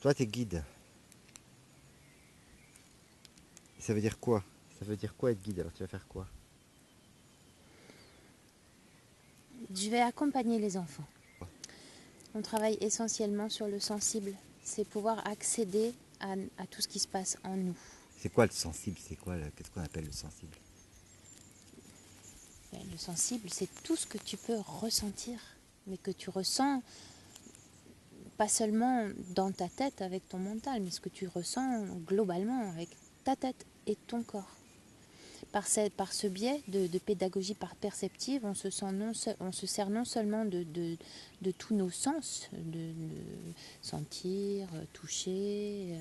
Toi, t'es guide. Ça veut dire quoi? Ça veut dire quoi être guide? Alors tu vas faire quoi? Je vais accompagner les enfants. On travaille essentiellement sur le sensible. C'est pouvoir accéder à tout ce qui se passe en nous. C'est quoi le sensible? C'est quoi qu'est-ce qu'on appelle le sensible? Le sensible, c'est tout ce que tu peux ressentir, mais que tu ressens pas seulement dans ta tête avec ton mental, mais ce que tu ressens globalement avec ta tête et ton corps. Par ce biais de pédagogie perceptive, on se sert non seulement de tous nos sens, de sentir, toucher,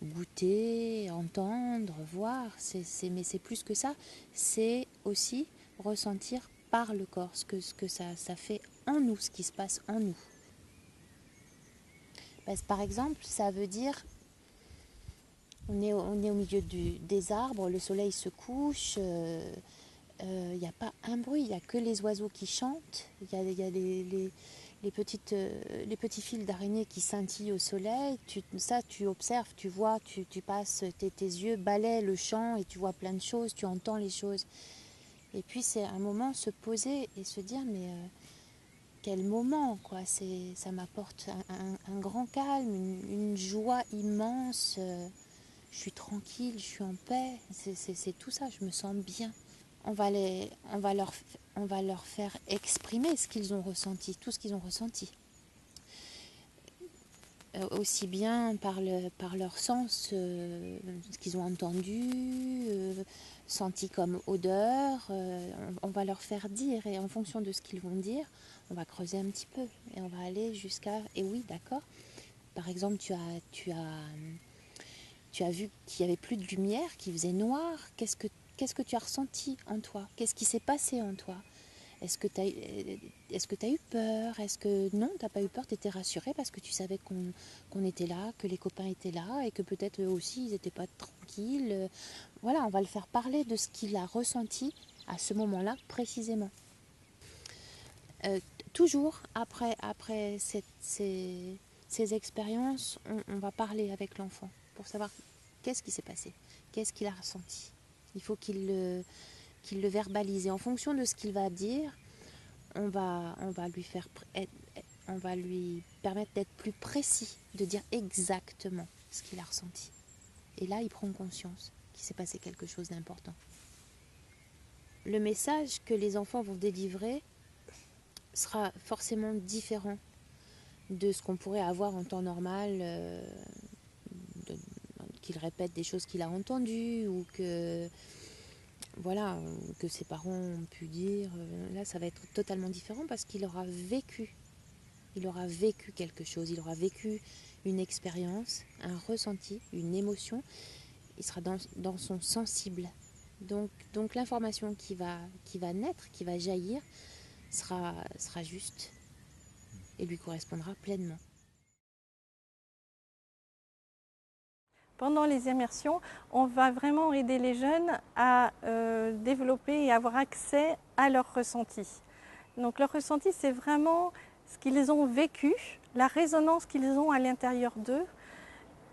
goûter, entendre, voir, mais c'est plus que ça, c'est aussi ressentir par le corps ce que ça fait en nous, ce qui se passe en nous. Parce, par exemple, ça veut dire on est au milieu des arbres, le soleil se couche, il n'y a pas un bruit, il n'y a que les oiseaux qui chantent, il y a les petits fils d'araignée qui scintillent au soleil. Tu observes, tu vois, tu passes, tes yeux balaient le champ et tu vois plein de choses, tu entends les choses. Et puis c'est un moment se poser et se dire mais quel moment quoi, ça m'apporte un grand calme, une joie immense. Je suis tranquille, je suis en paix, c'est tout ça, je me sens bien. On va leur faire exprimer ce qu'ils ont ressenti, tout ce qu'ils ont ressenti. Aussi bien par leur sens, ce qu'ils ont entendu, senti comme odeur, on va leur faire dire et en fonction de ce qu'ils vont dire, on va creuser un petit peu et on va aller jusqu'à, et oui d'accord, par exemple tu as vu qu'il n'y avait plus de lumière, qu'il faisait noir, qu'est-ce que tu as ressenti en toi? Qu'est-ce qui s'est passé en toi? Est-ce que tu as eu peur? Est-ce que non, tu n'as pas eu peur? Tu étais rassurée parce que tu savais qu'on était là, que les copains étaient là et que peut-être eux aussi, ils n'étaient pas tranquilles. Voilà, on va le faire parler de ce qu'il a ressenti à ce moment-là précisément. Euh, Toujours après ces expériences, on va parler avec l'enfant pour savoir qu'est-ce qui s'est passé, qu'est-ce qu'il a ressenti. Il faut qu'il le verbalise et en fonction de ce qu'il va dire, on va lui permettre d'être plus précis, de dire exactement ce qu'il a ressenti. Et là, il prend conscience qu'il s'est passé quelque chose d'important. Le message que les enfants vont délivrer sera forcément différent de ce qu'on pourrait avoir en temps normal, qu'il répète des choses qu'il a entendues ou que voilà, que ses parents ont pu dire. Là, ça va être totalement différent parce qu'il aura vécu. Il aura vécu quelque chose, il aura vécu une expérience, un ressenti, une émotion. Il sera dans son sensible. Donc l'information qui va naître, qui va jaillir, sera juste et lui correspondra pleinement. Pendant les immersions, on va vraiment aider les jeunes à développer et avoir accès à leur ressenti. Donc leur ressenti, c'est vraiment ce qu'ils ont vécu, la résonance qu'ils ont à l'intérieur d'eux,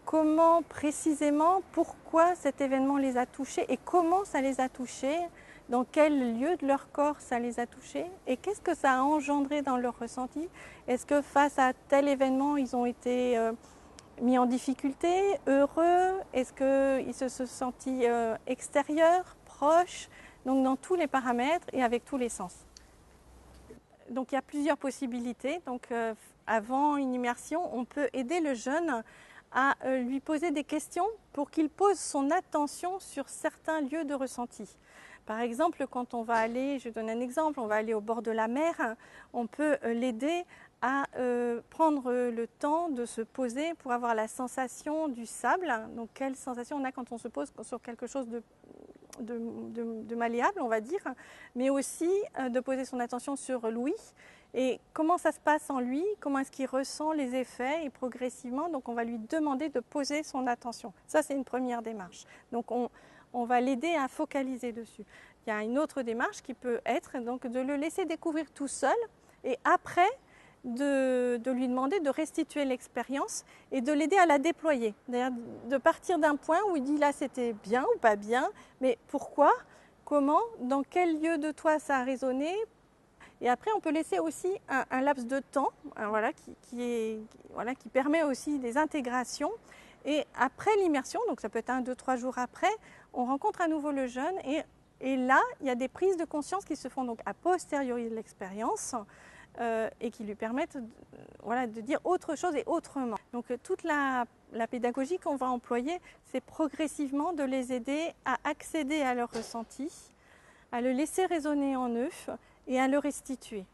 comment précisément, pourquoi cet événement les a touchés et comment ça les a touchés, dans quel lieu de leur corps ça les a touchés et qu'est-ce que ça a engendré dans leur ressenti. Est-ce que face à tel événement, ils ont été mis en difficulté, heureux? Est-ce qu'ils se sont sentis extérieurs, proches? Donc dans tous les paramètres et avec tous les sens. Donc il y a plusieurs possibilités. Donc avant une immersion, on peut aider le jeune à lui poser des questions pour qu'il pose son attention sur certains lieux de ressenti. Par exemple, quand on va aller, je donne un exemple, on va aller au bord de la mer, on peut l'aider à prendre le temps de se poser pour avoir la sensation du sable. Donc quelle sensation on a quand on se pose sur quelque chose de malléable, on va dire, mais aussi de poser son attention sur l'ouïe et comment ça se passe en lui, comment est-ce qu'il ressent les effets et progressivement, donc on va lui demander de poser son attention. Ça, c'est une première démarche. Donc on va l'aider à focaliser dessus. Il y a une autre démarche qui peut être donc de le laisser découvrir tout seul et après, de lui demander de restituer l'expérience et de l'aider à la déployer. D'ailleurs, de partir d'un point où il dit là c'était bien ou pas bien, mais pourquoi, comment, dans quel lieu de toi ça a résonné. Et après, on peut laisser aussi un laps de temps qui permet aussi des intégrations. Et après l'immersion, donc ça peut être 1, 2, 3 jours après, on rencontre à nouveau le jeune et là, il y a des prises de conscience qui se font donc a posteriori de l'expérience et qui lui permettent de dire autre chose et autrement. Donc toute la pédagogie qu'on va employer, c'est progressivement de les aider à accéder à leur ressenti, à le laisser résonner en eux et à le restituer.